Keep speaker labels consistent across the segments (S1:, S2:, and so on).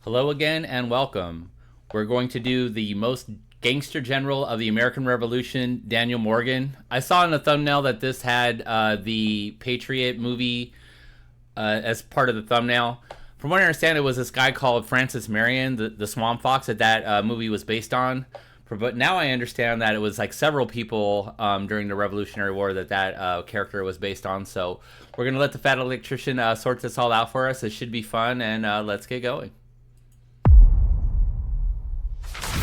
S1: Hello again and welcome. We're going to do the most gangster general of the American Revolution, Daniel Morgan. I saw in the thumbnail that this had the Patriot movie as part of the thumbnail. From what I understand, it was this guy called Francis Marion, the Swamp Fox that movie was based on. But now I understand that it was like several people during the Revolutionary War that character was based on. So we're going to let the fat electrician sort this all out for us. It should be fun, and let's get going.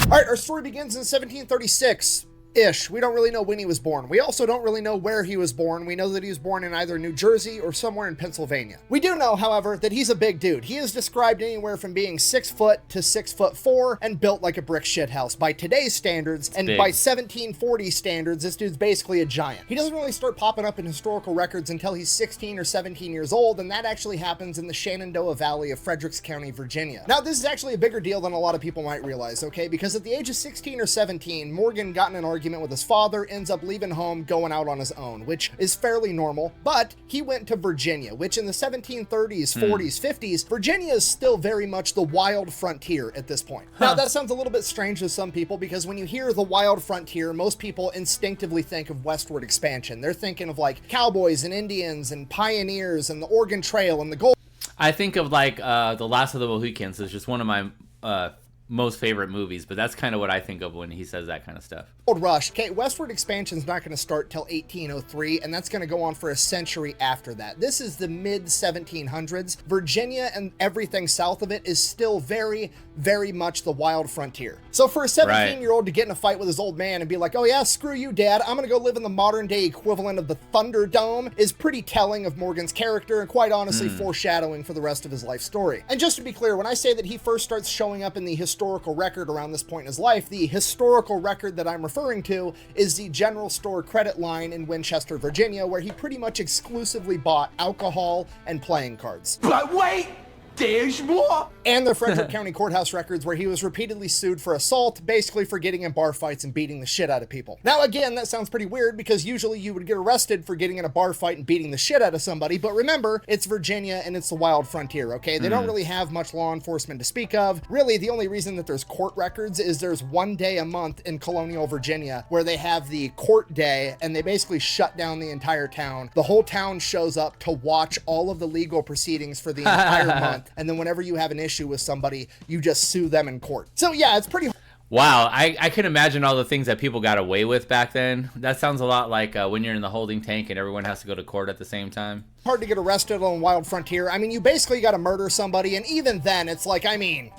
S2: All right, our story begins in 1736-ish. We don't really know when he was born. We also don't really know where he was born. We know that he was born in either New Jersey or somewhere in Pennsylvania. We do know, however, that he's a big dude. He is described anywhere from being 6 foot to 6'4" and built like a brick shithouse by today's standards, and
S1: big.
S2: By 1740 standards, this dude's basically a giant. He doesn't really start popping up in historical records until he's 16 or 17 years old, and that actually happens in the Shenandoah Valley of Fredericks County, Virginia. Now, this is actually a bigger deal than a lot of people might realize, okay? Because at the age of 16 or 17, Morgan got in an argument with his father, ends up leaving home, going out on his own, which is fairly normal, but he went to Virginia, which in the 1730s, 40s, 50s, Virginia is still very much the wild frontier at this point. Now, that sounds a little bit strange to some people because when you hear the wild frontier, most people instinctively think of westward expansion. They're thinking of like cowboys and Indians and pioneers and the Oregon Trail and the gold.
S1: I think of like The Last of the Mohicans is just one of my most favorite movies, but that's kind of what I think of when he says that kind of stuff.
S2: Gold Rush. Okay, westward expansion is not going to start till 1803, and that's going to go on for a century after that. This is the mid 1700s. Virginia and everything south of it is still very, very much the wild frontier. So for a 17-year-old to get in a fight with his old man and be like, oh yeah, screw you, Dad, I'm going to go live in the modern day equivalent of the Thunderdome is pretty telling of Morgan's character and quite honestly foreshadowing for the rest of his life story. And just to be clear, when I say that he first starts showing up in the historical record around this point in his life, the historical record that I'm referring to is the general store credit line in Winchester, Virginia, where he pretty much exclusively bought alcohol and playing cards.
S3: But wait, there's more!
S2: And the Frederick County Courthouse records where he was repeatedly sued for assault, basically for getting in bar fights and beating the shit out of people. Now again, that sounds pretty weird because usually you would get arrested for getting in a bar fight and beating the shit out of somebody, but remember, it's Virginia and it's the wild frontier, okay? They don't really have much law enforcement to speak of. Really, the only reason that there's court records is there's one day a month in colonial Virginia where they have the court day and they basically shut down the entire town. The whole town shows up to watch all of the legal proceedings for the entire month. And then whenever you have an issue with somebody, you just sue them in court. So yeah, it's pretty...
S1: Wow, I can imagine all the things that people got away with back then. That sounds a lot like when you're in the holding tank and everyone has to go to court at the same time.
S2: Hard to get arrested on Wild Frontier. I mean, you basically got to murder somebody, and even then, it's like, I mean...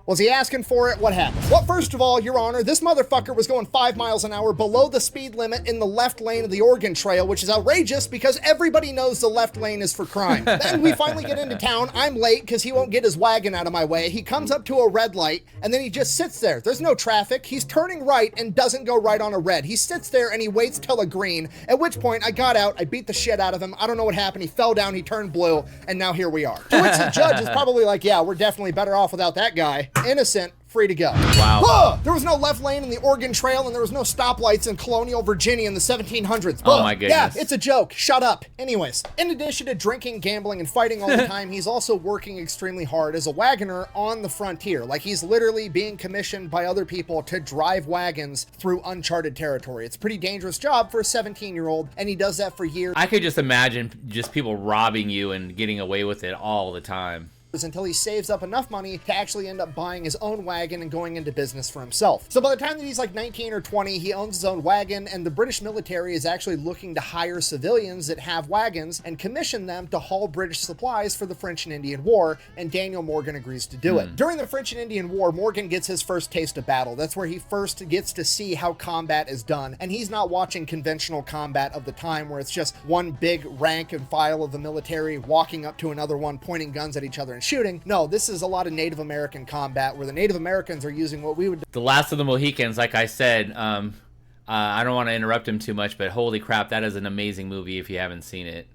S2: Was he asking for it? What happened? Well, first of all, Your Honor, this motherfucker was going 5 miles an hour below the speed limit in the left lane of the Oregon Trail, which is outrageous because everybody knows the left lane is for crime. Then we finally get into town. I'm late because he won't get his wagon out of my way. He comes up to a red light and then he just sits there. There's no traffic. He's turning right and doesn't go right on a red. He sits there and he waits till a green, at which point I got out, I beat the shit out of him. I don't know what happened. He fell down, he turned blue, and now here we are. To which the judge is probably like, yeah, we're definitely better off without that guy. Innocent. Free to go.
S1: Wow.
S2: There was no left lane in the Oregon Trail and there was no stoplights in colonial Virginia in the 1700s.
S1: Oh my goodness.
S2: Yeah, it's a joke. Shut up. Anyways, in addition to drinking, gambling, and fighting all the time, he's also working extremely hard as a wagoner on the frontier. Like, he's literally being commissioned by other people to drive wagons through uncharted territory. It's a pretty dangerous job for a 17-year-old, and he does that for years.
S1: I could just imagine just people robbing you and getting away with it all the time.
S2: Until he saves up enough money to actually end up buying his own wagon and going into business for himself. So by the time that he's like 19 or 20, he owns his own wagon, and the British military is actually looking to hire civilians that have wagons and commission them to haul British supplies for the French and Indian War, and Daniel Morgan agrees to do it. During the French and Indian War, Morgan gets his first taste of battle. That's where he first gets to see how combat is done, and he's not watching conventional combat of the time where it's just one big rank and file of the military walking up to another one, pointing guns at each other and shooting. No, this is a lot of Native American combat where the Native Americans are using what we would...
S1: The Last of the Mohicans, like I said, I don't want to interrupt him too much, but holy crap, that is an amazing movie if you haven't seen it.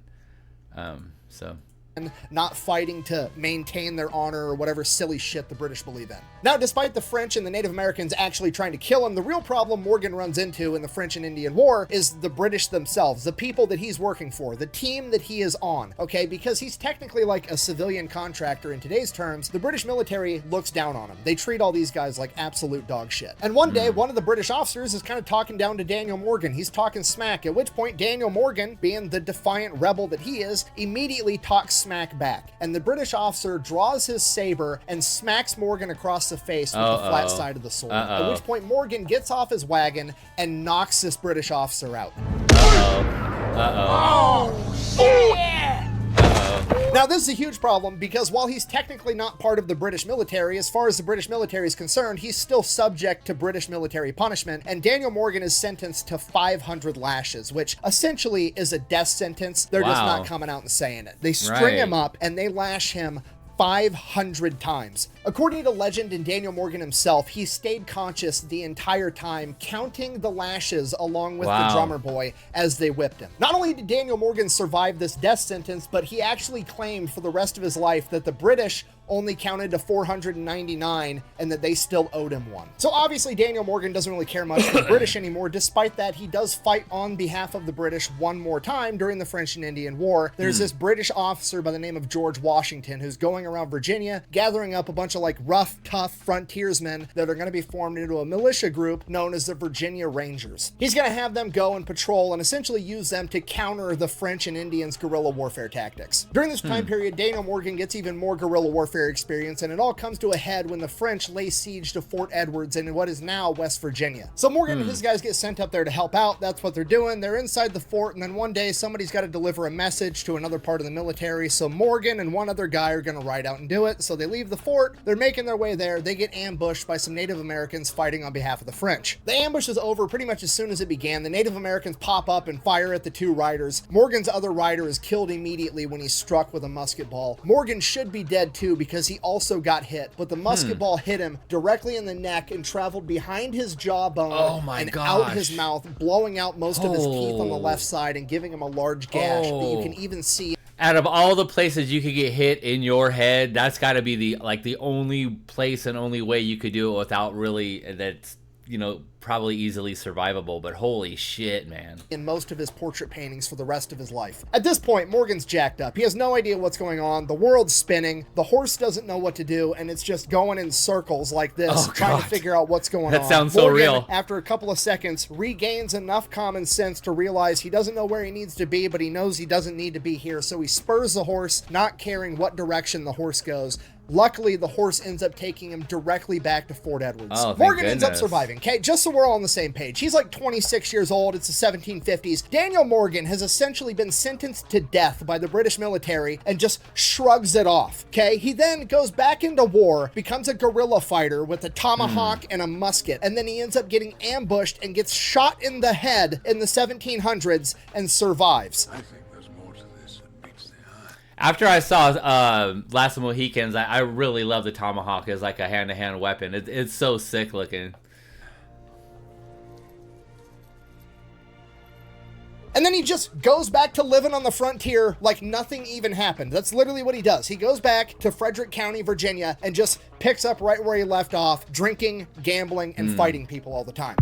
S1: So
S2: not fighting to maintain their honor or whatever silly shit the British believe in. Now, despite the French and the Native Americans actually trying to kill him, the real problem Morgan runs into in the French and Indian War is the British themselves, the people that he's working for, the team that he is on, okay? Because he's technically like a civilian contractor in today's terms, the British military looks down on him. They treat all these guys like absolute dog shit. And one day, one of the British officers is kind of talking down to Daniel Morgan. He's talking smack, at which point Daniel Morgan, being the defiant rebel that he is, immediately talks smack back. And the British officer draws his saber and smacks Morgan across the face with the flat side of the sword. At which point Morgan gets off his wagon and knocks this British officer out. Now, this is a huge problem because while he's technically not part of the British military, as far as the British military is concerned, he's still subject to British military punishment, and Daniel Morgan is sentenced to 500 lashes, which essentially is a death sentence. They're just not coming out and saying it. They string him up and they lash him 500 times. According to legend and Daniel Morgan himself, he stayed conscious the entire time, counting the lashes along with the drummer boy as they whipped him. Not only did Daniel Morgan survive this death sentence, but he actually claimed for the rest of his life that the British only counted to 499 and that they still owed him one. So obviously Daniel Morgan doesn't really care much for the British anymore. Despite that, he does fight on behalf of the British one more time during the French and Indian War. There's this British officer by the name of George Washington who's going around Virginia, gathering up a bunch of like rough, tough frontiersmen that are going to be formed into a militia group known as the Virginia Rangers. He's going to have them go and patrol and essentially use them to counter the French and Indians' guerrilla warfare tactics. During this time period, Daniel Morgan gets even more guerrilla warfare experience, and it all comes to a head when the French lay siege to Fort Edwards in what is now West Virginia. So Morgan and his guys get sent up there to help out. That's what they're doing. They're inside the fort, and then one day somebody's got to deliver a message to another part of the military, so Morgan and one other guy are going to ride out and do it. So they leave the fort, they're making their way there, they get ambushed by some Native Americans fighting on behalf of the French. The ambush is over pretty much as soon as it began. The Native Americans pop up and fire at the two riders. Morgan's other rider is killed immediately when he's struck with a musket ball. Morgan should be dead too because he also got hit, but the musket ball hit him directly in the neck and traveled behind his jawbone out his mouth, blowing out most of his teeth on the left side and giving him a large gash that you can even see.
S1: Out of all the places you could get hit in your head, that's got to be the only place and only way you could do it without really, that's, you know, probably easily survivable. But holy shit, man.
S2: In most of his portrait paintings for the rest of his life. At this point, Morgan's jacked up. He has no idea what's going on. The world's spinning. The horse doesn't know what to do, and it's just going in circles like this, trying to figure out what's going on.
S1: That sounds so real.
S2: After a couple of seconds, regains enough common sense to realize he doesn't know where he needs to be, but he knows he doesn't need to be here, so he spurs the horse, not caring what direction the horse goes. Luckily, the horse ends up taking him directly back to Fort Edwards. Morgan ends up surviving, okay? Just so we're all on the same page. He's like 26 years old. It's the 1750s. Daniel Morgan has essentially been sentenced to death by the British military and just shrugs it off, okay? He then goes back into war, becomes a guerrilla fighter with a tomahawk and a musket, and then he ends up getting ambushed and gets shot in the head in the 1700s and survives.
S1: After I saw Last of the Mohicans, I really love the tomahawk as like a hand-to-hand weapon. It's so sick looking.
S2: And then he just goes back to living on the frontier like nothing even happened. That's literally what he does. He goes back to Frederick County, Virginia, and just picks up right where he left off, drinking, gambling, and fighting people all the time.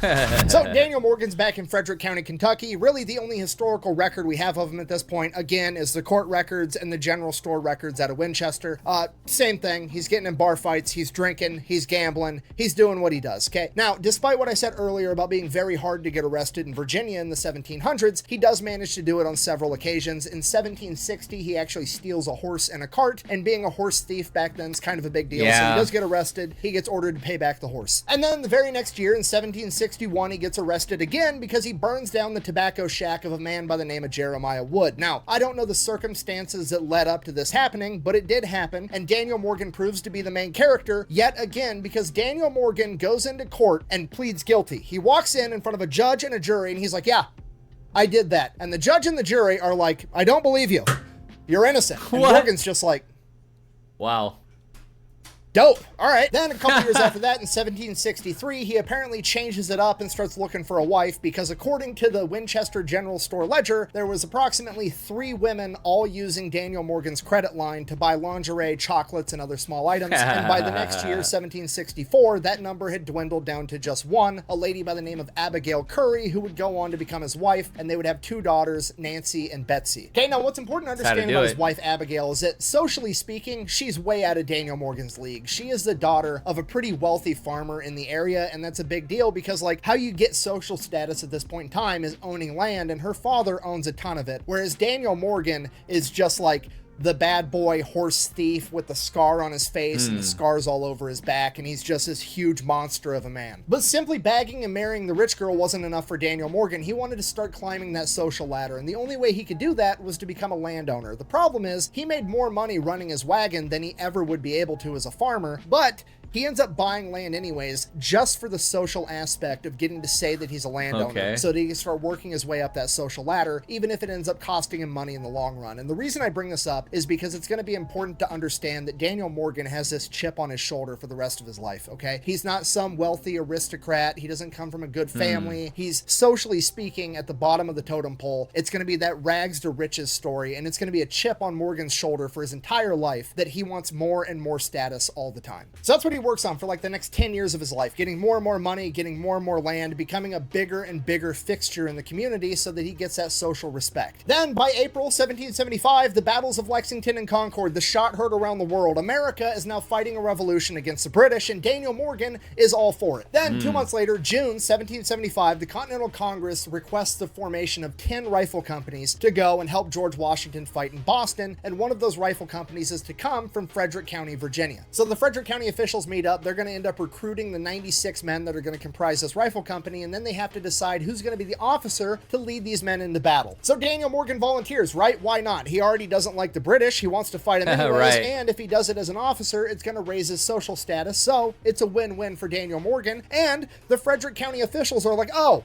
S2: So Daniel Morgan's back in Frederick County, Kentucky. Really the only historical record we have of him at this point, again, is the court records and the general store records out of Winchester. Same thing. He's getting in bar fights. He's drinking. He's gambling. He's doing what he does, okay? Now, despite what I said earlier about being very hard to get arrested in Virginia in the 1700s, he does manage to do it on several occasions. In 1760, he actually steals a horse and a cart, and being a horse thief back then is kind of a big deal. So he does get arrested. He gets ordered to pay back the horse. And then the very next year, in 1761, he gets arrested again because he burns down the tobacco shack of a man by the name of Jeremiah Wood. Now, I don't know the circumstances that led up to this happening, but it did happen, and Daniel Morgan proves to be the main character yet again because Daniel Morgan goes into court and pleads guilty. He walks in front of a judge and a jury, and he's like, yeah, I did that. And the judge and the jury are like, I don't believe you. You're innocent. And Morgan's just like,
S1: wow.
S2: Dope. All right. Then a couple years after that, in 1763, he apparently changes it up and starts looking for a wife because according to the Winchester General Store ledger, there was approximately 3 women all using Daniel Morgan's credit line to buy lingerie, chocolates, and other small items. And by the next year, 1764, that number had dwindled down to just 1, a lady by the name of Abigail Curry, who would go on to become his wife, and they would have 2 daughters, Nancy and Betsy. Okay, now what's important to understand about his wife Abigail is that, socially speaking, she's way out of Daniel Morgan's league. She is the daughter of a pretty wealthy farmer in the area, and that's a big deal because, like, how you get social status at this point in time is owning land, and her father owns a ton of it, whereas Daniel Morgan is just like the bad boy horse thief with the scar on his face and the scars all over his back, and he's just this huge monster of a man. But simply bagging and marrying the rich girl wasn't enough for Daniel Morgan. He wanted to start climbing that social ladder, and the only way he could do that was to become a landowner. The problem is, he made more money running his wagon than he ever would be able to as a farmer, but he ends up buying land anyways, just for the social aspect of getting to say that he's a landowner, so that he can start working his way up that social ladder, even if it ends up costing him money in the long run. And the reason I bring this up is because it's going to be important to understand that Daniel Morgan has this chip on his shoulder for the rest of his life, okay? He's not some wealthy aristocrat. He doesn't come from a good family. He's, socially speaking, at the bottom of the totem pole. It's going to be that rags to riches story, and it's going to be a chip on Morgan's shoulder for his entire life that he wants more and more status all the time. So that's what he works on for like the next 10 years of his life, getting more and more money, getting more and more land, becoming a bigger and bigger fixture in the community so that he gets that social respect. Then by April 1775, the battles of Lexington and Concord, the shot heard around the world. America is now fighting a revolution against the British, and Daniel Morgan is all for it. Then 2 months later, June 1775, the Continental Congress requests the formation of 10 rifle companies to go and help George Washington fight in Boston, and one of those rifle companies is to come from Frederick County, Virginia. So the Frederick County officials meet up. They're going to end up recruiting the 96 men that are going to comprise this rifle company, and then they have to decide who's going to be the officer to lead these men into battle. So Daniel Morgan volunteers, right? Why not? He already doesn't like the British. He wants to fight them anyways, and if he does it as an officer, it's going to raise his social status, so it's a win-win for Daniel Morgan. And the Frederick County officials are like, oh,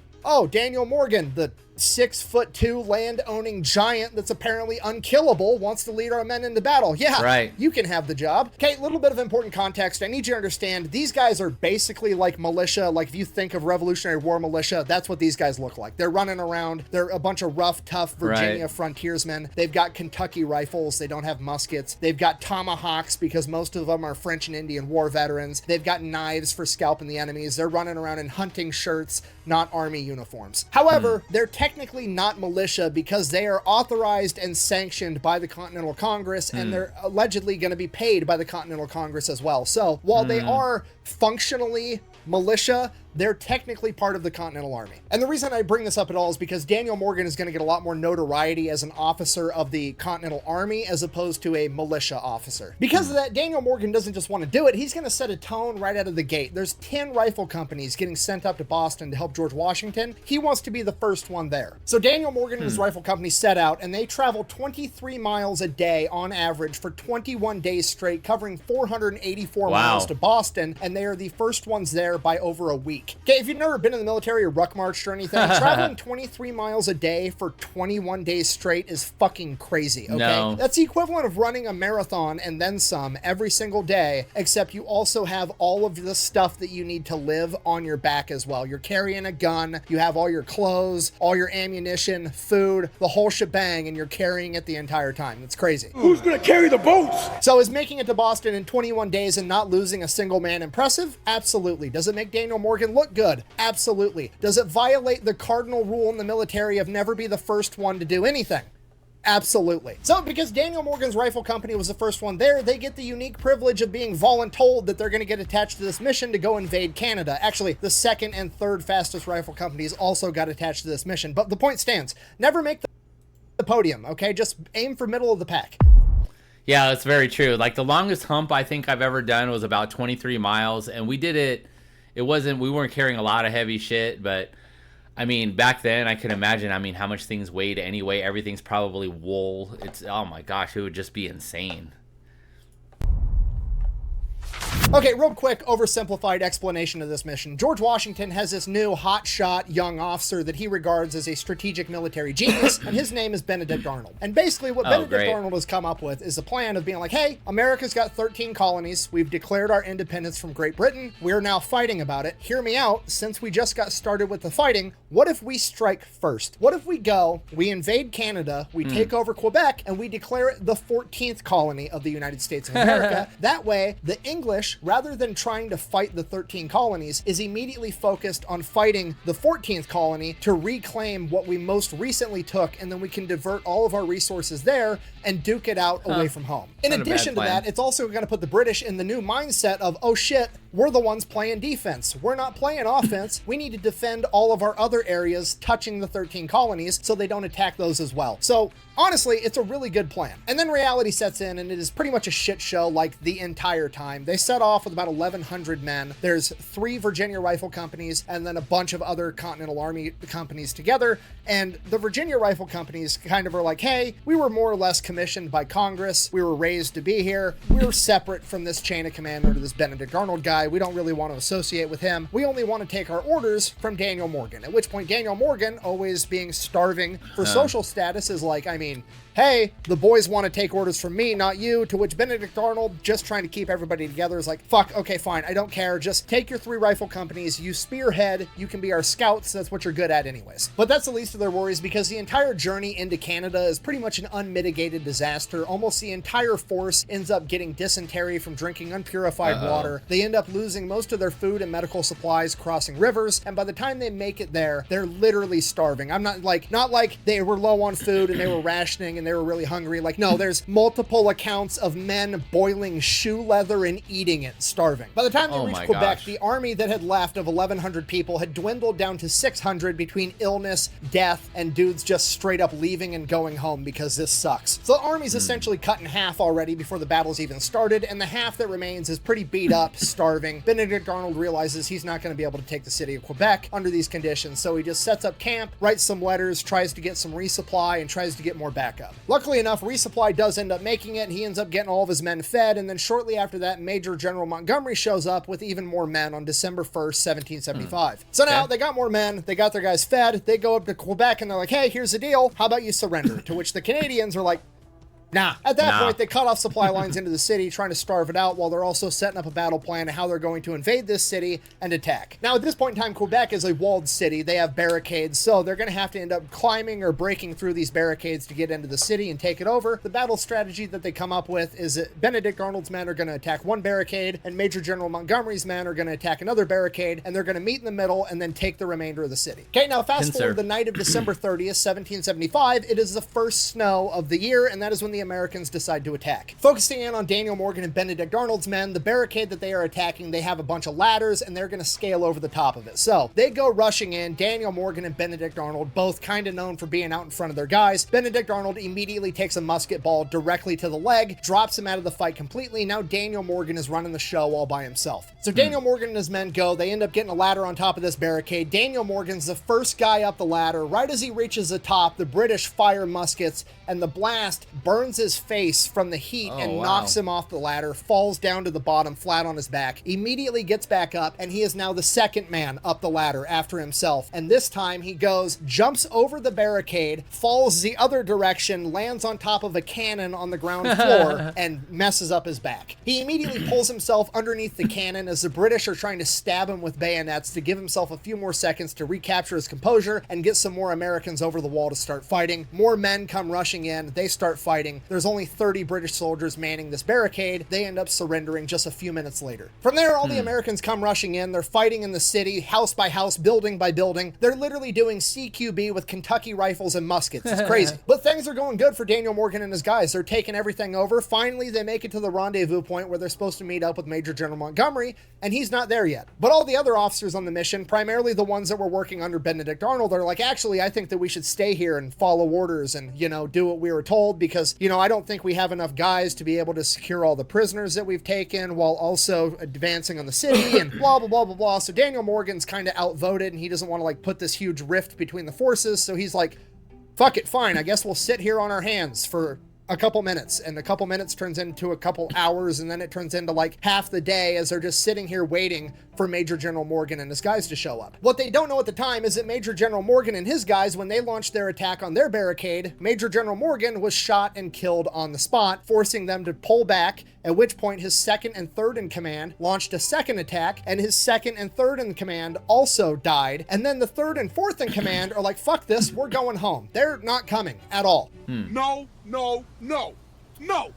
S2: Daniel Morgan, the 6'2" land-owning giant that's apparently unkillable, wants to lead our men into battle. Yeah, right. You can have the job. Okay, little bit of important context. I need you to understand, these guys are basically like militia. Like, if you think of Revolutionary War militia, that's what these guys look like. They're running around. They're a bunch of rough, tough Virginia frontiersmen. They've got Kentucky rifles. They don't have muskets. They've got tomahawks because most of them are French and Indian War veterans. They've got knives for scalping the enemies. They're running around in hunting shirts, not army uniforms. However, they're technically not militia because they are authorized and sanctioned by the Continental Congress, and they're allegedly going to be paid by the Continental Congress as well. So while they are functionally militia, they're technically part of the Continental Army. And the reason I bring this up at all is because Daniel Morgan is going to get a lot more notoriety as an officer of the Continental Army as opposed to a militia officer. Because of that, Daniel Morgan doesn't just want to do it, he's going to set a tone right out of the gate. There's 10 rifle companies getting sent up to Boston to help George Washington. He wants to be the first one there. So Daniel Morgan and his rifle company set out, and they travel 23 miles a day on average for 21 days straight, covering 484 miles to Boston, and they are the first ones there by over a week. Okay, if you've never been in the military or ruck marched or anything, traveling 23 miles a day for 21 days straight is fucking crazy, okay? No. That's the equivalent of running a marathon and then some every single day, except you also have all of the stuff that you need to live on your back as well. You're carrying a gun, you have all your clothes, all your ammunition, food, the whole shebang, and you're carrying it the entire time. It's crazy.
S3: Who's gonna carry the boats?
S2: So is making it to Boston in 21 days and not losing a single man impressive? Absolutely. Does it make Daniel Morgan look good? Absolutely. Does it violate the cardinal rule in the military of never be the first one to do anything? Absolutely. So because Daniel Morgan's rifle company was the first one there, they get the unique privilege of being voluntold that they're going to get attached to this mission to go invade Canada. Actually, the second and third fastest rifle companies also got attached to this mission. But the point stands, never make the podium, okay? Just aim for middle of the pack.
S1: Yeah, that's very true. Like, the longest hump I think I've ever done was about 23 miles, and we did it. We weren't carrying a lot of heavy shit, but I mean, back then I could imagine, how much things weighed anyway. Everything's probably wool. Oh my gosh, it would just be insane.
S2: Okay, real quick, oversimplified explanation of this mission. George Washington has this new hotshot young officer that he regards as a strategic military genius, and his name is Benedict Arnold. And basically what Benedict Arnold has come up with is a plan of being like, hey, America's got 13 colonies. We've declared our independence from Great Britain. We're now fighting about it. Hear me out. Since we just got started with the fighting, what if we strike first? What if we go, we invade Canada, we take over Quebec, and we declare it the 14th colony of the United States of America? That way, the English, rather than trying to fight the 13 colonies, is immediately focused on fighting the 14th colony to reclaim what we most recently took, and then we can divert all of our resources there and duke it out away from home. In addition to that, it's also going to put the British in the new mindset of, oh shit, we're the ones playing defense. We're not playing offense. We need to defend all of our other areas touching the 13 colonies so they don't attack those as well. So honestly, it's a really good plan. And then reality sets in, and it is pretty much a shit show like the entire time. They set off with about 1,100 men. There's 3 Virginia Rifle Companies and then a bunch of other Continental Army companies together. And the Virginia Rifle Companies kind of are like, hey, we were more or less commissioned by Congress. We were raised to be here. We're separate from this chain of command under this Benedict Arnold guy. We don't really want to associate with him. We only want to take our orders from Daniel Morgan. At which point Daniel Morgan, always being starving for social status, is like, I mean, hey, the boys want to take orders from me, not you. To which Benedict Arnold, just trying to keep everybody together, is like, fuck, okay, fine, I don't care. Just take your 3 rifle companies, you spearhead, you can be our scouts, that's what you're good at anyways. But that's the least of their worries, because the entire journey into Canada is pretty much an unmitigated disaster. Almost the entire force ends up getting dysentery from drinking unpurified water. They end up losing most of their food and medical supplies crossing rivers, and by the time they make it there, they're literally starving. I'm not like they were low on food and they were rationing and they were really hungry. Like, no, there's multiple accounts of men boiling shoe leather and eating it, starving. By the time they reached Quebec, the army that had left of 1,100 people had dwindled down to 600 between illness, death, and dudes just straight up leaving and going home because this sucks. So the army's essentially cut in half already before the battle's even started, and the half that remains is pretty beat up, starving. Benedict Arnold realizes he's not going to be able to take the city of Quebec under these conditions, so he just sets up camp, writes some letters, tries to get some resupply, and tries to get more backup. Luckily enough, resupply does end up making it. He ends up getting all of his men fed, and then shortly after that, Major General Montgomery shows up with even more men on December 1st, 1775. So now they got more men, they got their guys fed, they go up to Quebec, and they're like, hey, here's the deal, how about you surrender? To which the Canadians are like, nah. At that point, they cut off supply lines into the city, trying to starve it out, while they're also setting up a battle plan of how they're going to invade this city and attack. Now, at this point in time, Quebec is a walled city. They have barricades, so they're going to have to end up climbing or breaking through these barricades to get into the city and take it over. The battle strategy that they come up with is that Benedict Arnold's men are going to attack one barricade, and Major General Montgomery's men are going to attack another barricade, and they're going to meet in the middle and then take the remainder of the city. Okay, now fast forward the night of December 30th, 1775. It is the first snow of the year, and that is when the Americans decide to attack. Focusing in on Daniel Morgan and Benedict Arnold's men, the barricade that they are attacking, they have a bunch of ladders and they're going to scale over the top of it. So they go rushing in. Daniel Morgan and Benedict Arnold, both kind of known for being out in front of their guys. Benedict Arnold immediately takes a musket ball directly to the leg, drops him out of the fight completely. Now Daniel Morgan is running the show all by himself. So Daniel Morgan and his men go. They end up getting a ladder on top of this barricade. Daniel Morgan's the first guy up the ladder. Right as he reaches the top, the British fire muskets and the blast burns his face from the heat and knocks him off the ladder, falls down to the bottom flat on his back, immediately gets back up, and he is now the second man up the ladder after himself. And this time he goes, jumps over the barricade, falls the other direction, lands on top of a cannon on the ground floor, and messes up his back. He immediately pulls himself underneath the cannon as the British are trying to stab him with bayonets to give himself a few more seconds to recapture his composure and get some more Americans over the wall to start fighting. More men come rushing in. They start fighting. There's only 30 British soldiers manning this barricade. They end up surrendering just a few minutes later. From there, all the Americans come rushing in. They're fighting in the city, house by house, building by building. They're literally doing CQB with Kentucky rifles and muskets. It's crazy. But things are going good for Daniel Morgan and his guys. They're taking everything over. Finally, they make it to the rendezvous point where they're supposed to meet up with Major General Montgomery, and he's not there yet. But all the other officers on the mission, primarily the ones that were working under Benedict Arnold, are like, actually, I think that we should stay here and follow orders and, do what we were told, because, I don't think we have enough guys to be able to secure all the prisoners that we've taken while also advancing on the city and blah, blah, blah, blah, blah. So Daniel Morgan's kind of outvoted, and he doesn't want to put this huge rift between the forces. So he's like, fuck it, fine. I guess we'll sit here on our hands for a couple minutes, and a couple minutes turns into a couple hours, and then it turns into like half the day as they're just sitting here waiting for Major General Morgan and his guys to show up. What they don't know at the time is that Major General Morgan and his guys, when they launched their attack on their barricade, Major General Morgan was shot and killed on the spot, forcing them to pull back, at which point his second and third in command launched a second attack, and his second and third in command also died. And then the third and fourth in command are like, fuck this, we're going home. They're not coming at all.
S4: No, no, no, no.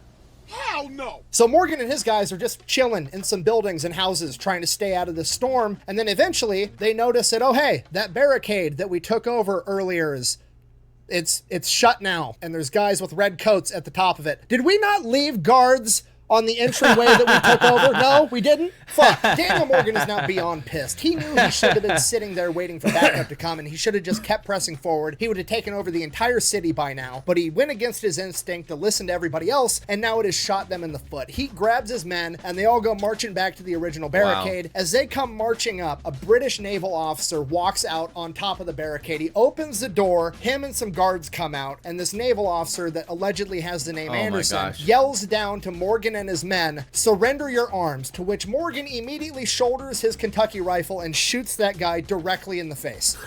S4: Hell no!
S2: So Morgan and his guys are just chilling in some buildings and houses trying to stay out of the storm, and then eventually they notice that, oh hey, that barricade that we took over earlier is it's shut now, and there's guys with red coats at the top of it. Did we not leave guards on the entryway that we took over? No, we didn't? Fuck. Daniel Morgan is now beyond pissed. He knew he should have been sitting there waiting for backup to come, and he should have just kept pressing forward. He would have taken over the entire city by now, but he went against his instinct to listen to everybody else, and now it has shot them in the foot. He grabs his men, and they all go marching back to the original barricade. Wow. As they come marching up, a British naval officer walks out on top of the barricade. He opens the door, him and some guards come out, and this naval officer that allegedly has the name Anderson yells down to Morgan and his men, "Surrender your arms," to which Morgan immediately shoulders his Kentucky rifle and shoots that guy directly in the face.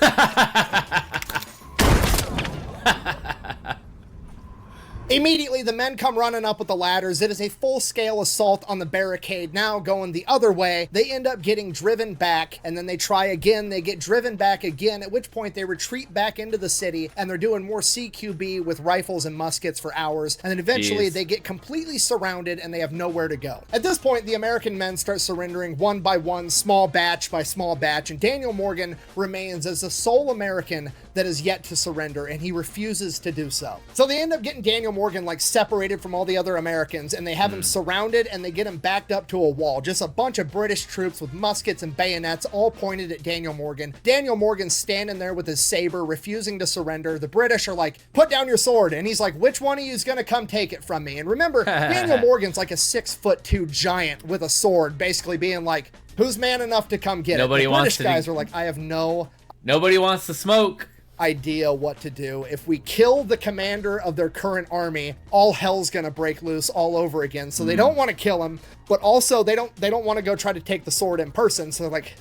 S2: Immediately, the men come running up with the ladders. It is a full-scale assault on the barricade, now going the other way. They end up getting driven back, and then they try again. They get driven back again, at which point they retreat back into the city, and they're doing more CQB with rifles and muskets for hours. And then eventually, they get completely surrounded, and they have nowhere to go. At this point, the American men start surrendering one by one, small batch by small batch, and Daniel Morgan remains as the sole American that is yet to surrender, and he refuses to do so. So they end up getting Daniel Morgan like separated from all the other Americans, and they have him surrounded, and they get him backed up to a wall. Just a bunch of British troops with muskets and bayonets all pointed at Daniel Morgan. Daniel Morgan's standing there with his saber, refusing to surrender. The British are like, "Put down your sword," and he's like, "Which one of you is gonna come take it from me?" And remember, Daniel Morgan's like a 6'2" giant with a sword, basically being like, "Who's man enough to come get it?" The British guys are like, "I have
S1: nobody wants to smoke."
S2: Idea what to do. If we kill the commander of their current army, all hell's gonna break loose all over again. So they don't want to kill him, but also they don't want to go try to take the sword in person. So they're like,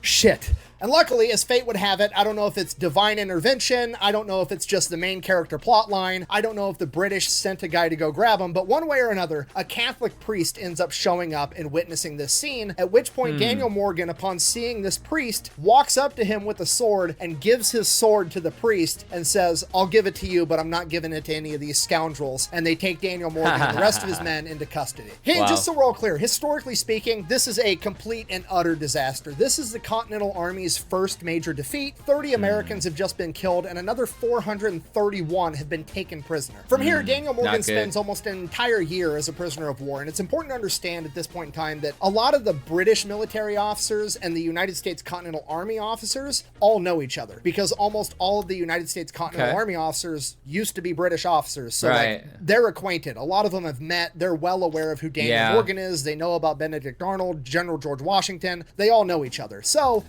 S2: shit. And luckily, as fate would have it, I don't know if it's divine intervention, I don't know if it's just the main character plot line, I don't know if the British sent a guy to go grab him, but one way or another, a Catholic priest ends up showing up and witnessing this scene, at which point Daniel Morgan, upon seeing this priest, walks up to him with a sword and gives his sword to the priest and says, "I'll give it to you, but I'm not giving it to any of these scoundrels." And they take Daniel Morgan and the rest of his men into custody. Hey, just so we're all clear, historically speaking, this is a complete and utter disaster. This is the Continental Army's first major defeat. 30 Americans have just been killed, and another 431 have been taken prisoner. From here, Daniel Morgan spends almost an entire year as a prisoner of war, and it's important to understand at this point in time that a lot of the British military officers and the United States Continental Army officers all know each other, because almost all of the United States Continental Army officers used to be British officers, so like, they're acquainted. A lot of them have met. They're well aware of who Daniel Morgan is. They know about Benedict Arnold, General George Washington. They all know each other. So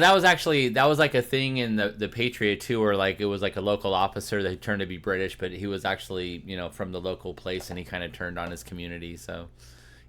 S1: that was like a thing in the Patriot too, where like it was like a local officer that turned to be British, but he was actually, you know, from the local place, and he kind of turned on his community. So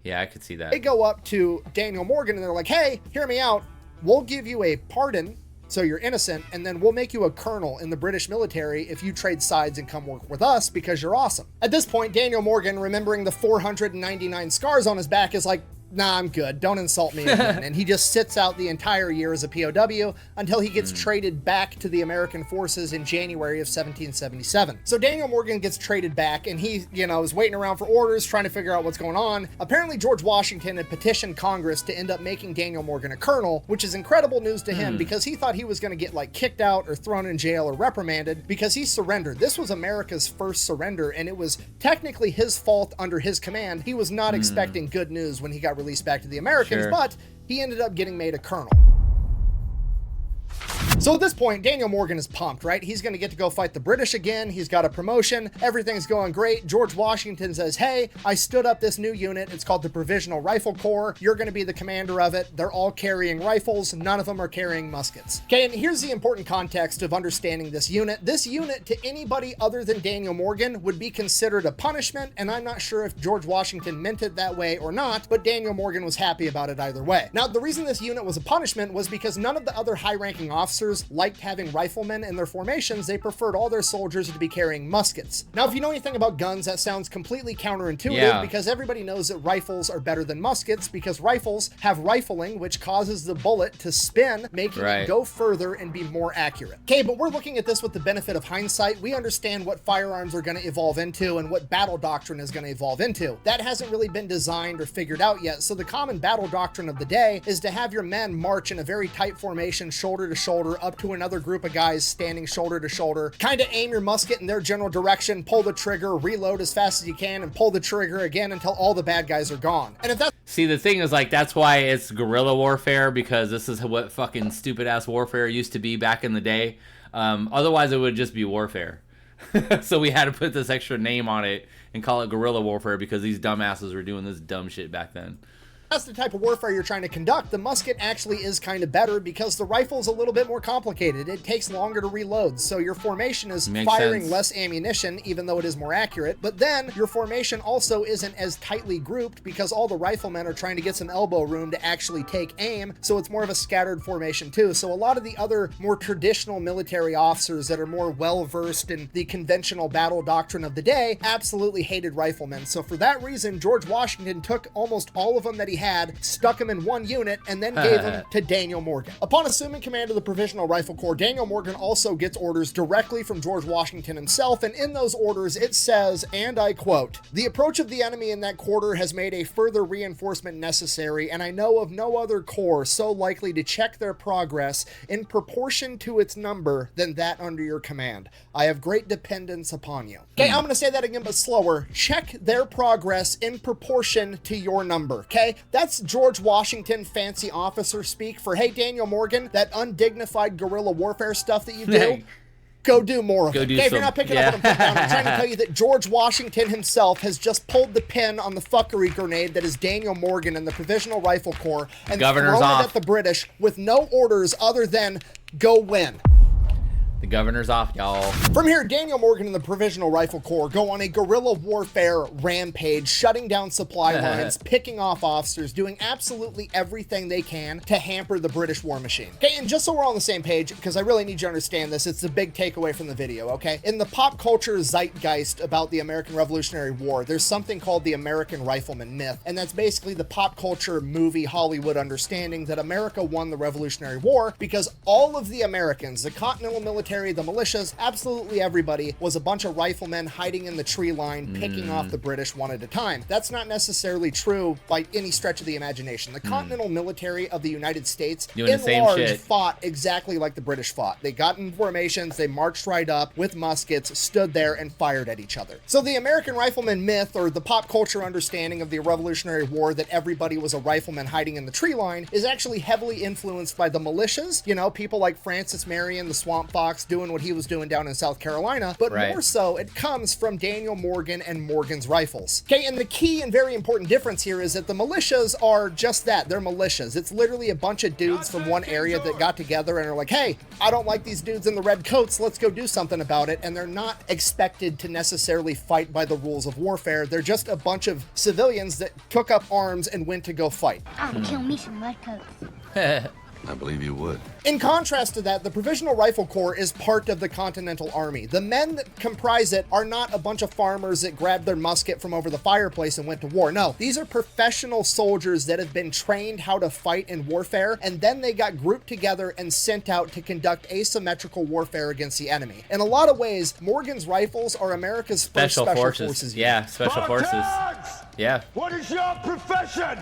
S1: yeah, I could see that.
S2: They go up to Daniel Morgan and they're like, "Hey, hear me out. We'll give you a pardon, so you're innocent, and then we'll make you a colonel in the British military if you trade sides and come work with us because you're awesome." At this point, Daniel Morgan, remembering the 499 scars on his back, is like, "Nah, I'm good. Don't insult me again." And he just sits out the entire year as a POW until he gets traded back to the American forces in January of 1777. So Daniel Morgan gets traded back, and he, you know, is waiting around for orders, trying to figure out what's going on. Apparently, George Washington had petitioned Congress to end up making Daniel Morgan a colonel, which is incredible news to him because he thought he was going to get like kicked out or thrown in jail or reprimanded because he surrendered. This was America's first surrender, and it was technically his fault under his command. He was not expecting good news when he got released back to the Americans, but he ended up getting made a colonel. So at this point, Daniel Morgan is pumped, right? He's going to get to go fight the British again. He's got a promotion. Everything's going great. George Washington says, hey, I stood up this new unit. It's called the Provisional Rifle Corps. You're going to be the commander of it. They're all carrying rifles. None of them are carrying muskets. Okay, and here's the important context of understanding this unit. This unit, to anybody other than Daniel Morgan, would be considered a punishment, and I'm not sure if George Washington meant it that way or not, but Daniel Morgan was happy about it either way. Now, the reason this unit was a punishment was because none of the other high-ranking officers liked having riflemen in their formations. They preferred all their soldiers to be carrying muskets. Now, if you know anything about guns, that sounds completely counterintuitive because everybody knows that rifles are better than muskets because rifles have rifling, which causes the bullet to spin, making it go further and be more accurate. Okay, but we're looking at this with the benefit of hindsight. We understand what firearms are going to evolve into and what battle doctrine is going to evolve into. That hasn't really been designed or figured out yet, so the common battle doctrine of the day is to have your men march in a very tight formation, shoulder to shoulder, up to another group of guys standing shoulder to shoulder, kind of aim your musket in their general direction, pull the trigger, reload as fast as you can, and pull the trigger again until all the bad guys are gone. And if that's...
S1: See, the thing is, like, that's why it's guerrilla warfare, because this is what fucking stupid-ass warfare used to be back in the day. Otherwise, it would just be warfare. So we had to put this extra name on it and call it guerrilla warfare because these dumbasses were doing this dumb shit back then.
S2: That's the type of warfare you're trying to conduct. The musket actually is kind of better because the rifle's a little bit more complicated. It takes longer to reload, so your formation is firing less ammunition, even though it is more accurate. But then your formation also isn't as tightly grouped because all the riflemen are trying to get some elbow room to actually take aim, so it's more of a scattered formation too. So a lot of the other more traditional military officers that are more well-versed in the conventional battle doctrine of the day absolutely hated riflemen. So for that reason, George Washington took almost all of them that he had, stuck him in one unit, and then gave him to Daniel Morgan. Upon assuming command of the Provisional Rifle Corps, Daniel Morgan also gets orders directly from George Washington himself, and in those orders it says, and I quote, "The approach of the enemy in that quarter has made a further reinforcement necessary, and I know of no other corps so likely to check their progress in proportion to its number than that under your command. I have great dependence upon you." Okay, I'm going to say that again, but slower. Check their progress in proportion to your number, okay? That's George Washington fancy officer speak for, hey, Daniel Morgan, that undignified guerrilla warfare stuff that you do, go do more of it. Okay, if you're not picking up what I'm putting down, I'm trying to tell you that George Washington himself has just pulled the pin on the fuckery grenade that is Daniel Morgan and the Provisional Rifle Corps and thrown it at the British with no orders other than go win.
S1: The governor's off, y'all.
S2: From here, Daniel Morgan and the Provisional Rifle Corps go on a guerrilla warfare rampage, shutting down supply lines, picking off officers, doing absolutely everything they can to hamper the British war machine. Okay, and just so we're all on the same page, because I really need you to understand this, it's the big takeaway from the video, okay? In the pop culture zeitgeist about the American Revolutionary War, there's something called the American Rifleman myth, and that's basically the pop culture movie Hollywood understanding that America won the Revolutionary War because all of the Americans, the Continental Military, the militias, absolutely everybody was a bunch of riflemen hiding in the tree line, picking off the British one at a time. That's not necessarily true by any stretch of the imagination. The Continental Military of the United States, in large, fought exactly like the British fought. They got in formations, they marched right up with muskets, stood there, and fired at each other. So the American Rifleman myth, or the pop culture understanding of the Revolutionary War that everybody was a rifleman hiding in the tree line, is actually heavily influenced by the militias, you know, people like Francis Marion, the Swamp Fox, doing what he was doing down in South Carolina, but more so it comes from Daniel Morgan and Morgan's rifles. Okay, and the key and very important difference here is that the militias are just that, they're militias. It's literally a bunch of dudes from one area that got together and are like, hey, I don't like these dudes in the red coats, let's go do something about it, and they're not expected to necessarily fight by the rules of warfare. They're just a bunch of civilians that took up arms and went to go fight.
S5: I'll kill me some redcoats.
S6: I believe you would.
S2: In contrast to that, the Provisional Rifle Corps is part of the Continental Army. The men that comprise it are not a bunch of farmers that grabbed their musket from over the fireplace and went to war. No, these are professional soldiers that have been trained how to fight in warfare, and then they got grouped together and sent out to conduct asymmetrical warfare against the enemy. In a lot of ways, Morgan's rifles are America's first special forces.
S1: Yeah, special forces. Yeah.
S3: What is your profession?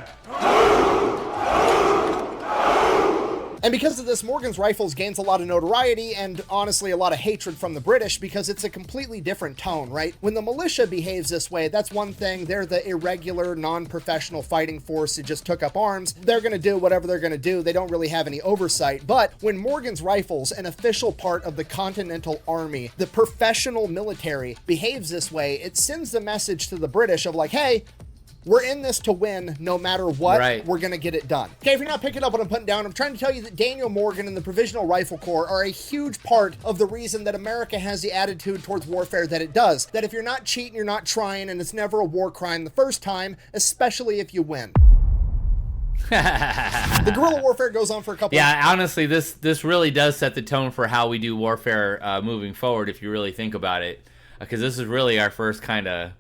S2: And because of this, Morgan's Rifles gains a lot of notoriety and honestly a lot of hatred from the British because it's a completely different tone, right? When the militia behaves this way, that's one thing. They're the irregular, non-professional fighting force who just took up arms. They're going to do whatever they're going to do. They don't really have any oversight. But when Morgan's Rifles, an official part of the Continental Army, the professional military, behaves this way, it sends the message to the British of like, hey, we're in this to win no matter what.
S1: Right.
S2: We're going to get it done. Okay, if you're not picking up what I'm putting down, I'm trying to tell you that Daniel Morgan and the Provisional Rifle Corps are a huge part of the reason that America has the attitude towards warfare that it does. That if you're not cheating, you're not trying, and it's never a war crime the first time, especially if you win. The guerrilla warfare goes on for a couple
S1: Yeah, honestly, this really does set the tone for how we do warfare moving forward, if you really think about it. Because this is really our first kind of,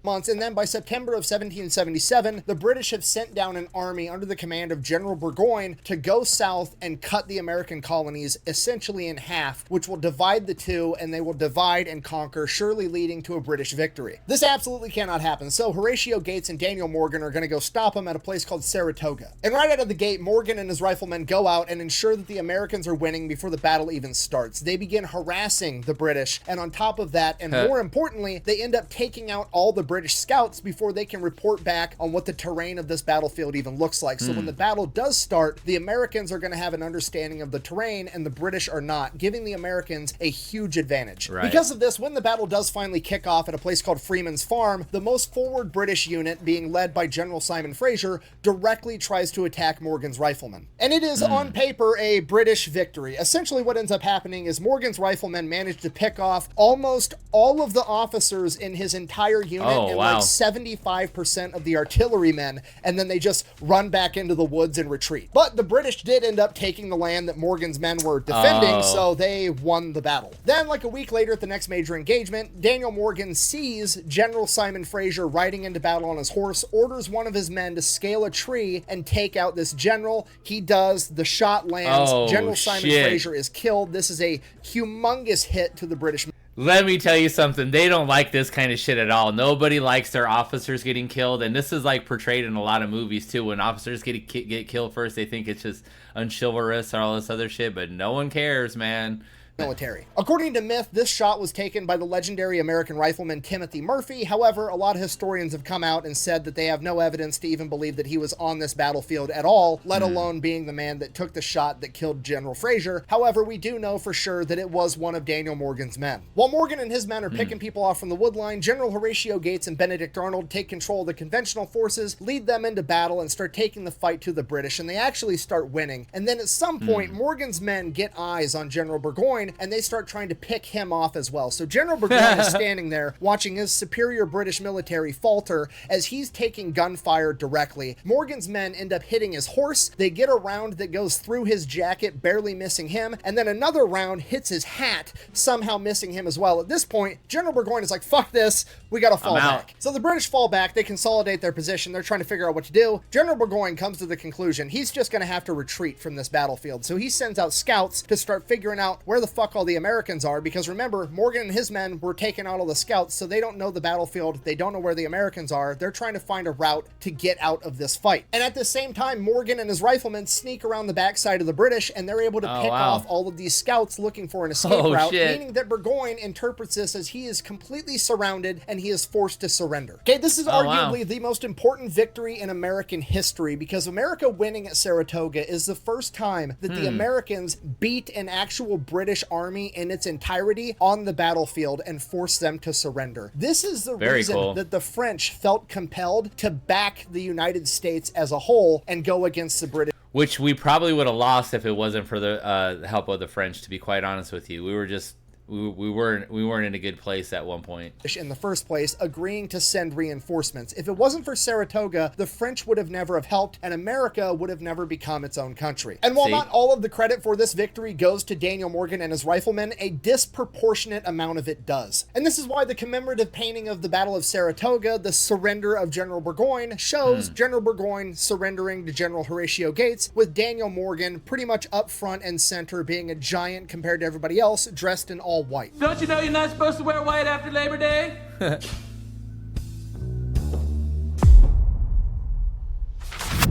S2: months, and then by September of 1777, the British have sent down an army under the command of General Burgoyne to go south and cut the American colonies essentially in half, which will divide the two, and they will divide and conquer, surely leading to a British victory. This absolutely cannot happen, so Horatio Gates and Daniel Morgan are going to go stop them at a place called Saratoga. And right out of the gate, Morgan and his riflemen go out and ensure that the Americans are winning before the battle even starts. They begin harassing the British, and on top of that, and more importantly, they end up taking out all the British scouts before they can report back on what the terrain of this battlefield even looks like. So when the battle does start, the Americans are going to have an understanding of the terrain and the British are not, giving the Americans a huge advantage.
S1: Right.
S2: Because of this, when the battle does finally kick off at a place called Freeman's Farm, the most forward British unit, being led by General Simon Fraser, directly tries to attack Morgan's riflemen. And it is on paper a British victory. Essentially what ends up happening is Morgan's riflemen manage to pick off almost all of the officers in his entire unit and
S1: wow.
S2: like 75% of the artillerymen, and then they just run back into the woods and retreat. But the British did end up taking the land that Morgan's men were defending, so they won the battle. Then, like a week later at the next major engagement, Daniel Morgan sees General Simon Fraser riding into battle on his horse, orders one of his men to scale a tree and take out this general. He does, the shot lands, General Simon Fraser is killed. This is a humongous hit to the British.
S1: Let me tell you something. They don't like this kind of shit at all. Nobody likes their officers getting killed, and this is like portrayed in a lot of movies too. When officers get killed first, they think it's just unchivalrous or all this other shit, but no one cares, man.
S2: Military. According to myth, this shot was taken by the legendary American rifleman Timothy Murphy. However, a lot of historians have come out and said that they have no evidence to even believe that he was on this battlefield at all, let alone being the man that took the shot that killed General Fraser. However, we do know for sure that it was one of Daniel Morgan's men. While Morgan and his men are picking people off from the woodline, General Horatio Gates and Benedict Arnold take control of the conventional forces, lead them into battle, and start taking the fight to the British, and they actually start winning. And then at some point, Morgan's men get eyes on General Burgoyne, and they start trying to pick him off as well. So General Burgoyne is standing there watching his superior British military falter as he's taking gunfire directly. Morgan's men end up hitting his horse. They get a round that goes through his jacket, barely missing him, and then another round hits his hat, somehow missing him as well. At this point, General Burgoyne is like, fuck this, we gotta fall back. So the British fall back, they consolidate their position, they're trying to figure out what to do. General Burgoyne comes to the conclusion he's just gonna have to retreat from this battlefield. So he sends out scouts to start figuring out where the fuck all the Americans are, because remember, Morgan and his men were taking out all the scouts, so they don't know the battlefield, they don't know where the Americans are, they're trying to find a route to get out of this fight. And at the same time, Morgan and his riflemen sneak around the backside of the British, and they're able to pick off all of these scouts looking for an escape route, meaning that Burgoyne interprets this as he is completely surrounded and he is forced to surrender. Okay, this is arguably the most important victory in American history, because America winning at Saratoga is the first time that the Americans beat an actual British army in its entirety on the battlefield and forced them to surrender. This is the reason that the French felt compelled to back the United States as a whole and go against the British.
S1: Which we probably would have lost if it wasn't for the help of the French, to be quite honest with you. We were just... We weren't in a good place at one point.
S2: In the first place, agreeing to send reinforcements. If it wasn't for Saratoga, the French would have never have helped, and America would have never become its own country. And while not all of the credit for this victory goes to Daniel Morgan and his riflemen, a disproportionate amount of it does. And this is why the commemorative painting of the Battle of Saratoga, the surrender of General Burgoyne, shows General Burgoyne surrendering to General Horatio Gates, with Daniel Morgan pretty much up front and center, being a giant compared to everybody else, dressed in all white.
S3: Don't you know you're not supposed to wear white after Labor Day?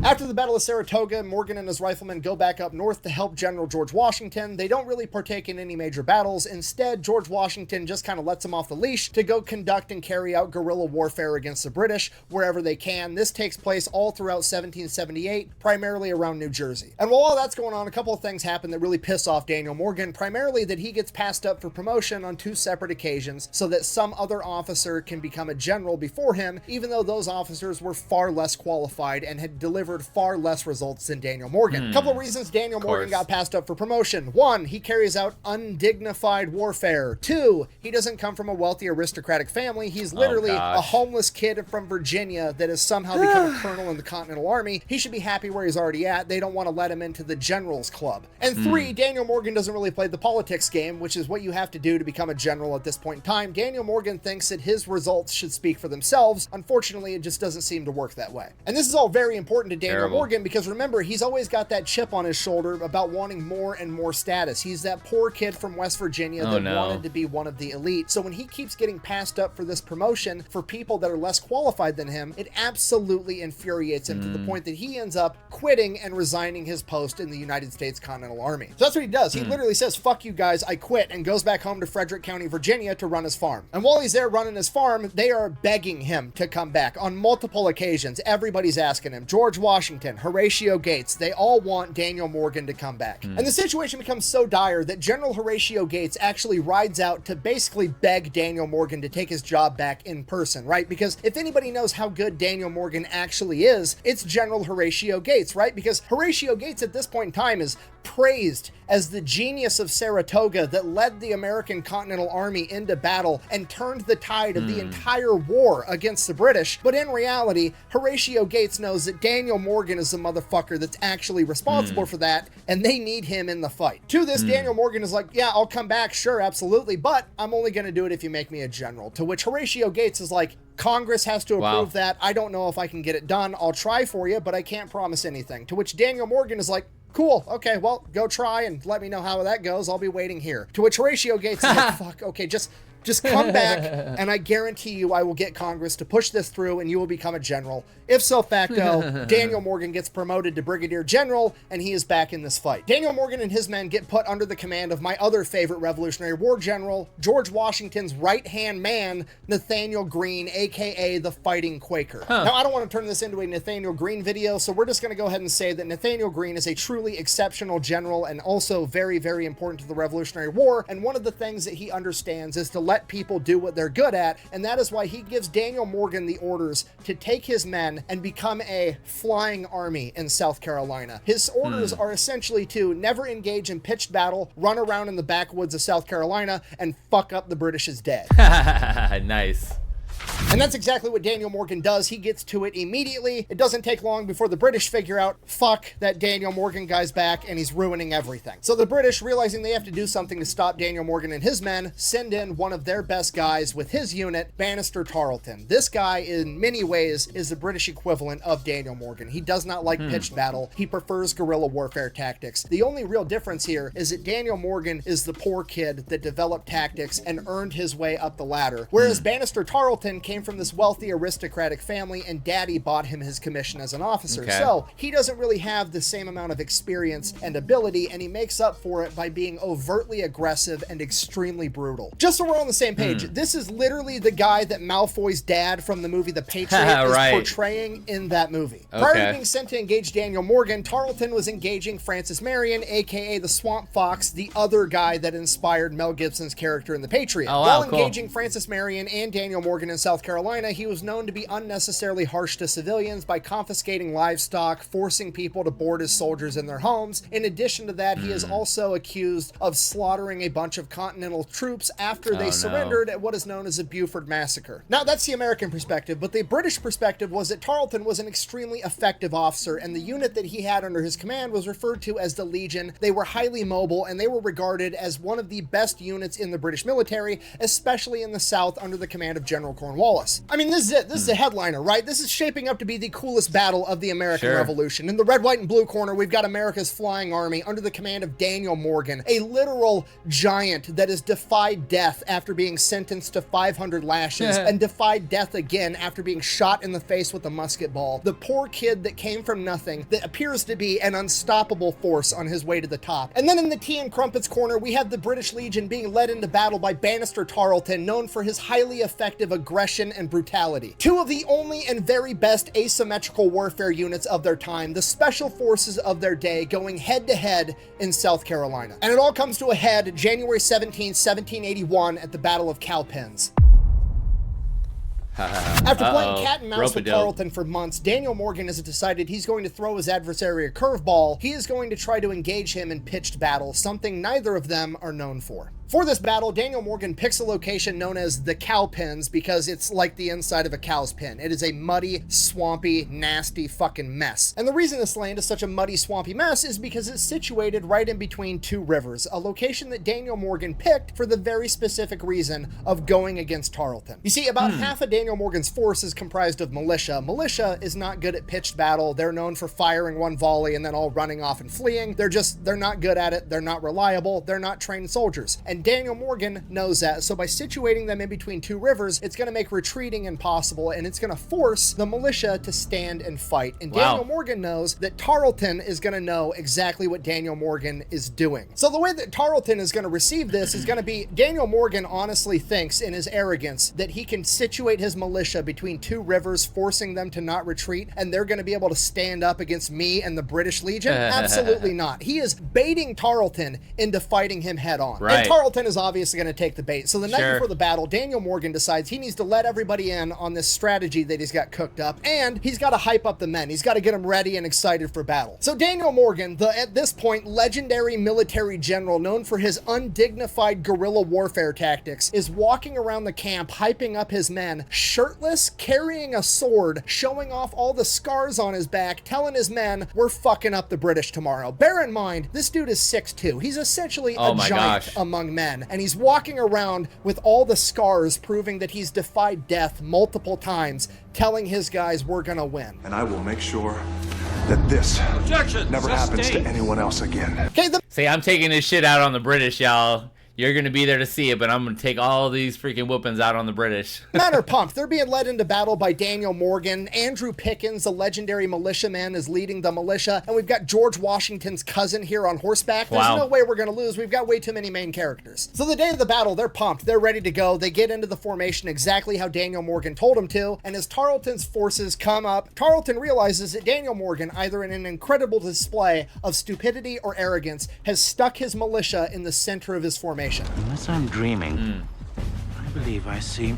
S2: After the Battle of Saratoga, Morgan and his riflemen go back up north to help General George Washington. They don't really partake in any major battles. Instead, George Washington just kind of lets them off the leash to go conduct and carry out guerrilla warfare against the British wherever they can. This takes place all throughout 1778, primarily around New Jersey. And while all that's going on, a couple of things happen that really piss off Daniel Morgan, primarily that he gets passed up for promotion on 2 separate occasions so that some other officer can become a general before him, even though those officers were far less qualified and had delivered far less results than Daniel Morgan. A couple of reasons Daniel Morgan got passed up for promotion. 1, he carries out undignified warfare. 2, he doesn't come from a wealthy aristocratic family. He's literally a homeless kid from Virginia that has somehow become a colonel in the Continental Army. He should be happy where he's already at. They don't want to let him into the General's Club. And 3, Daniel Morgan doesn't really play the politics game, which is what you have to do to become a general at this point in time. Daniel Morgan thinks that his results should speak for themselves. Unfortunately, it just doesn't seem to work that way. And this is all very important to Daniel Morgan because remember, he's always got that chip on his shoulder about wanting more and more status. He's that poor kid from West Virginia that wanted to be one of the elite. So when he keeps getting passed up for this promotion for people that are less qualified than him, it absolutely infuriates him to the point that he ends up quitting and resigning his post in the United States Continental Army. So that's what he does. He literally says, "Fuck you guys, I quit," and goes back home to Frederick County, Virginia to run his farm. And while he's there running his farm, they are begging him to come back on multiple occasions. Everybody's asking him. George Washington, Horatio Gates, they all want Daniel Morgan to come back. And the situation becomes so dire that General Horatio Gates actually rides out to basically beg Daniel Morgan to take his job back in person, right? Because if anybody knows how good Daniel Morgan actually is, it's General Horatio Gates, right? Because Horatio Gates at this point in time is praised as the genius of Saratoga that led the American Continental Army into battle and turned the tide of the entire war against the British. But in reality, Horatio Gates knows that Daniel Morgan is the motherfucker that's actually responsible for that, and they need him in the fight. To this, Daniel Morgan is like, "Yeah, I'll come back, sure, absolutely, but I'm only going to do it if you make me a general." To which Horatio Gates is like, "Congress has to approve that. I don't know if I can get it done. I'll try for you, but I can't promise anything." To which Daniel Morgan is like, "Cool, okay, well, go try and let me know how that goes. I'll be waiting here." To which Horatio Gates is like, "Fuck, okay, just come back, and I guarantee you I will get Congress to push this through, and you will become a general." If so facto, Daniel Morgan gets promoted to brigadier general, and he is back in this fight. Daniel Morgan and his men get put under the command of my other favorite Revolutionary War general, George Washington's right-hand man, Nathaniel Greene, aka the Fighting Quaker. Now, I don't want to turn this into a Nathaniel Greene video, so we're just going to go ahead and say that Nathaniel Greene is a truly exceptional general and also very, very important to the Revolutionary War, and one of the things that he understands is to let people do what they're good at, and that is why he gives Daniel Morgan the orders to take his men and become a flying army in South Carolina. His orders are essentially to never engage in pitched battle, run around in the backwoods of South Carolina, and fuck up the British's dead.
S1: Nice.
S2: And that's exactly what Daniel Morgan does. He gets to it immediately. It doesn't take long before the British figure out, fuck, that Daniel Morgan guy's back and he's ruining everything. So the British, realizing they have to do something to stop Daniel Morgan and his men, send in one of their best guys with his unit, Banastre Tarleton. This guy, in many ways, is the British equivalent of Daniel Morgan. He does not like pitched battle. He prefers guerrilla warfare tactics. The only real difference here is that Daniel Morgan is the poor kid that developed tactics and earned his way up the ladder, whereas Banastre Tarleton came from this wealthy aristocratic family and daddy bought him his commission as an officer. So he doesn't really have the same amount of experience and ability, and he makes up for it by being overtly aggressive and extremely brutal. Just so we're on the same page, this is literally the guy that Malfoy's dad from the movie The Patriot is portraying in that movie. Prior to being sent to engage Daniel Morgan, Tarleton was engaging Francis Marion, aka the Swamp Fox, the other guy that inspired Mel Gibson's character in The Patriot. While engaging Francis Marion and Daniel Morgan in South Carolina, he was known to be unnecessarily harsh to civilians by confiscating livestock, forcing people to board his soldiers in their homes. In addition to that, he is also accused of slaughtering a bunch of Continental troops after they surrendered at what is known as a Beaufort Massacre. Now, that's the American perspective, but the British perspective was that Tarleton was an extremely effective officer, and the unit that he had under his command was referred to as the Legion. They were highly mobile, and they were regarded as one of the best units in the British military, especially in the South under the command of General Cornwallis. Cornwallis. I mean, this is it. This is a headliner, right? This is shaping up to be the coolest battle of the American Revolution. In the red, white, and blue corner, we've got America's flying army under the command of Daniel Morgan, a literal giant that has defied death after being sentenced to 500 lashes and defied death again after being shot in the face with a musket ball. The poor kid that came from nothing that appears to be an unstoppable force on his way to the top. And then in the tea and crumpets corner, we have the British Legion being led into battle by Bannister Tarleton, known for his highly effective aggression and brutality. Two of the only and very best asymmetrical warfare units of their time, the special forces of their day, going head to head in South Carolina. And it all comes to a head January 17, 1781 at the Battle of Cowpens. After playing cat and mouse with Tarleton for months, Daniel Morgan has decided he's going to throw his adversary a curveball. He is going to try to engage him in pitched battle, something neither of them are known for. For this battle, Daniel Morgan picks a location known as the Cowpens because it's like the inside of a cow's pen. It is a muddy, swampy, nasty fucking mess. And the reason this land is such a muddy, swampy mess is because it's situated right in between two rivers, a location that Daniel Morgan picked for the very specific reason of going against Tarleton. You see, about half of Daniel Morgan's force is comprised of militia. Militia is not good at pitched battle. They're known for firing one volley and then all running off and fleeing. They're not good at it. They're not reliable. They're not trained soldiers. And Daniel Morgan knows that, so by situating them in between two rivers, it's going to make retreating impossible, and it's going to force the militia to stand and fight. And Daniel Morgan knows that Tarleton is going to know exactly what Daniel Morgan is doing. So the way that Tarleton is going to receive this is going to be, Daniel Morgan honestly thinks in his arrogance that he can situate his militia between two rivers, forcing them to not retreat, and they're going to be able to stand up against me and the British Legion. Absolutely not. He is baiting Tarleton into fighting him head on. And Tarleton is obviously going to take the bait. So the night before the battle, Daniel Morgan decides he needs to let everybody in on this strategy that he's got cooked up, and he's got to hype up the men. He's got to get them ready and excited for battle. So Daniel Morgan, the at this point legendary military general known for his undignified guerrilla warfare tactics, is walking around the camp hyping up his men, shirtless, carrying a sword, showing off all the scars on his back, telling his men, we're fucking up the British tomorrow. Bear in mind, this dude is 6'2". He's essentially a giant among men, and he's walking around with all the scars proving that he's defied death multiple times, telling his guys we're gonna win.
S6: And I will make sure that this never happens to anyone else again.
S2: Okay,
S1: See, I'm taking this shit out on the British, y'all. You're going to be there to see it, but I'm going to take all of these freaking whoopings out on the British.
S2: Men are pumped. They're being led into battle by Daniel Morgan. Andrew Pickens, the legendary militiaman, is leading the militia. And we've got George Washington's cousin here on horseback. There's no way we're going to lose. We've got way too many main characters. So the day of the battle, they're pumped. They're ready to go. They get into the formation exactly how Daniel Morgan told them to. And as Tarleton's forces come up, Tarleton realizes that Daniel Morgan, either in an incredible display of stupidity or arrogance, has stuck his militia in the center of his formation.
S7: Unless I'm dreaming, I believe I see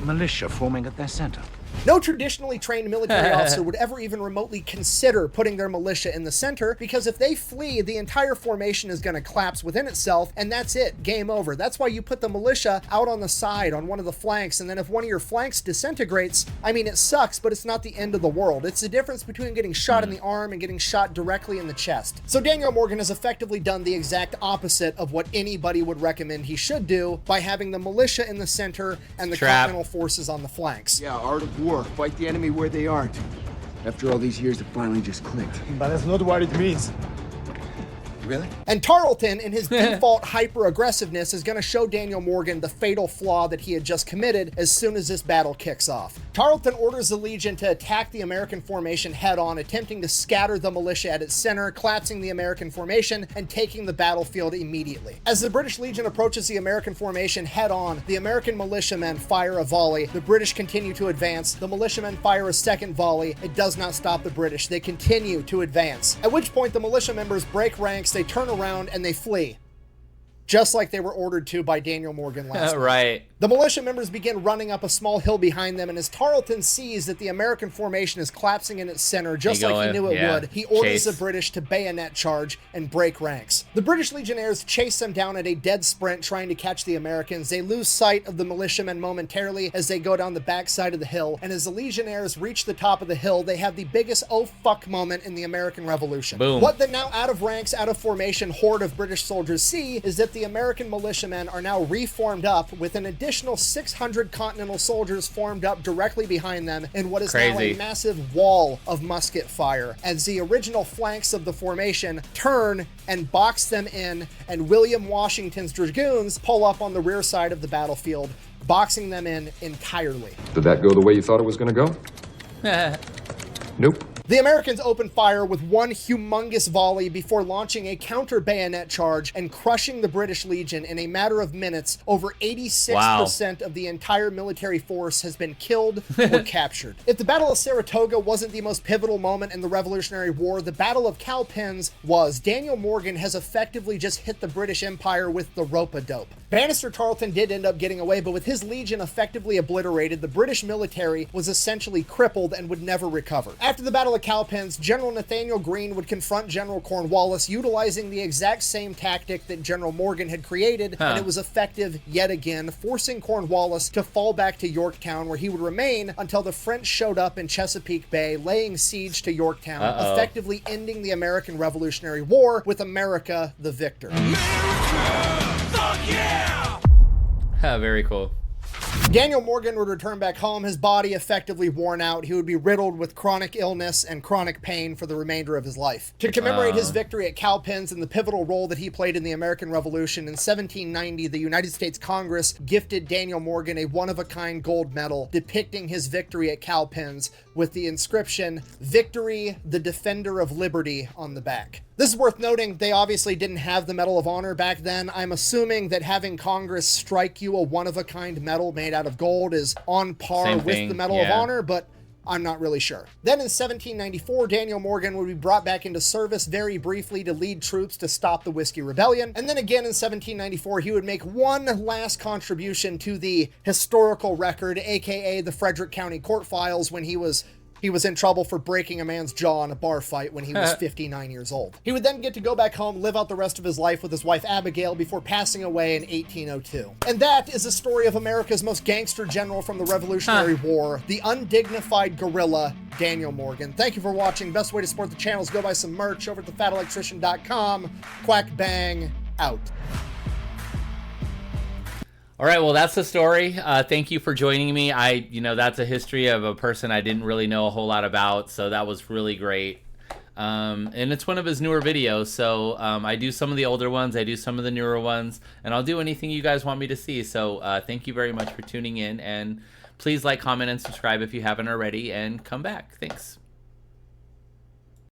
S7: militia forming at their center.
S2: No traditionally trained military officer would ever even remotely consider putting their militia in the center, because if they flee, the entire formation is going to collapse within itself, and that's it, game over. That's why you put the militia out on the side, on one of the flanks, and then if one of your flanks disintegrates, I mean, it sucks, but it's not the end of the world. It's the difference between getting shot in the arm and getting shot directly in the chest. So Daniel Morgan has effectively done the exact opposite of what anybody would recommend he should do by having the militia in the center and the continental forces on the flanks.
S8: Yeah, art of war. Fight the enemy where they aren't. After all these years, it finally just clicked.
S9: But that's not what it means.
S8: Really?
S2: And Tarleton, in his default hyper-aggressiveness, is going to show Daniel Morgan the fatal flaw that he had just committed as soon as this battle kicks off. Tarleton orders the Legion to attack the American formation head-on, attempting to scatter the militia at its center, collapsing the American formation, and taking the battlefield immediately. As the British Legion approaches the American formation head-on, the American militiamen fire a volley. The British continue to advance. The militiamen fire a second volley. It does not stop the British. They continue to advance. At which point, the militia members break ranks, they turn around, and they flee. Just like they were ordered to by Daniel Morgan last night.
S1: Right.
S2: The militia members begin running up a small hill behind them, and as Tarleton sees that the American formation is collapsing in its center, just like he knew it would, he orders the British to bayonet charge and break ranks. The British Legionnaires chase them down at a dead sprint, trying to catch the Americans. They lose sight of the militiamen momentarily as they go down the backside of the hill, and as the Legionnaires reach the top of the hill, they have the biggest oh fuck moment in the American Revolution.
S1: Boom.
S2: What the now out of ranks, out of formation horde of British soldiers see is that the the American militiamen are now reformed up with an additional 600 Continental soldiers formed up directly behind them in what is now a massive wall of musket fire, as the original flanks of the formation turn and box them in, and William Washington's dragoons pull up on the rear side of the battlefield, boxing them in entirely.
S9: Did that go the way you thought it was going to go? Nope.
S2: The Americans opened fire with one humongous volley before launching a counter-bayonet charge and crushing the British Legion in a matter of minutes. Over 86% of the entire military force has been killed or captured. If the Battle of Saratoga wasn't the most pivotal moment in the Revolutionary War, the Battle of Cowpens was. Daniel Morgan has effectively just hit the British Empire with the rope-a-dope. Bannister Tarleton did end up getting away, but with his legion effectively obliterated, the British military was essentially crippled and would never recover. After the Battle of Cowpens, General Nathaniel Greene would confront General Cornwallis utilizing the exact same tactic that General Morgan had created, and it was effective yet again, forcing Cornwallis to fall back to Yorktown, where he would remain until the French showed up in Chesapeake Bay, laying siege to Yorktown, effectively ending the American Revolutionary War, with America the victor.
S4: America! Fuck yeah!
S1: Very cool.
S2: Daniel Morgan would return back home, his body effectively worn out. He would be riddled with chronic illness and chronic pain for the remainder of his life. To commemorate his victory at Cowpens and the pivotal role that he played in the American Revolution, in 1790, the United States Congress gifted Daniel Morgan a one-of-a-kind gold medal depicting his victory at Cowpens with the inscription, "Victory, the Defender of Liberty," on the back. This is worth noting, they obviously didn't have the Medal of Honor back then. I'm assuming that having Congress strike you a one-of-a-kind medal made out of gold is on par with the Medal of Honor, but I'm not really sure. Then in 1794, Daniel Morgan would be brought back into service very briefly to lead troops to stop the Whiskey Rebellion. And then again in 1794, he would make one last contribution to the historical record, aka the Frederick County Court Files, when he was in trouble for breaking a man's jaw in a bar fight when he was 59 years old. He would then get to go back home, live out the rest of his life with his wife Abigail before passing away in 1802. And that is the story of America's most gangster general from the Revolutionary War, the undignified guerrilla, Daniel Morgan. Thank you for watching. Best way to support the channel is go buy some merch over at thefatelectrician.com. Quack bang, out.
S1: All right, well, that's the story. Thank you for joining me. That's a history of a person I didn't really know a whole lot about, so that was really great. And it's one of his newer videos, so I do some of the older ones, I do some of the newer ones, and I'll do anything you guys want me to see. So thank you very much for tuning in, and please like, comment, and subscribe if you haven't already, and come back. Thanks.